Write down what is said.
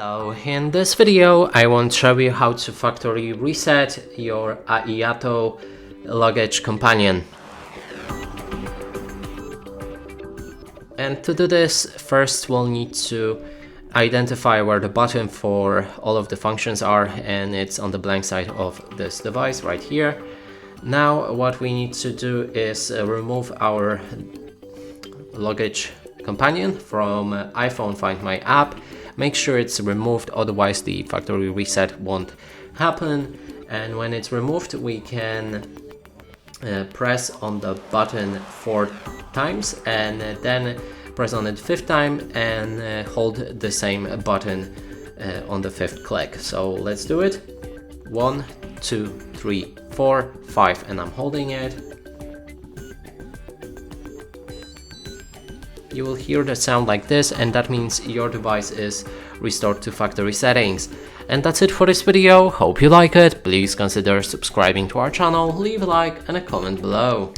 Hello, in this video I want to show you how to factory reset your Aiyato Luggage companion. And to do this, first we'll need to identify where the button for all of the functions are, and it's on the blank side of this device right here. Now what we need to do is remove our luggage companion from iPhone Find My app. Make sure it's removed, otherwise the factory reset won't happen. And when it's removed, we can press on the button 4 times and then press on it 5th time and hold the same button on the 5th click. So let's do it. 1, 2, 3, 4, 5, and I'm holding it. You will hear the sound like this, and that means your device is restored to factory settings. And that's it for this video. Hope you like it. Please consider subscribing to our channel, leave a like and a comment below.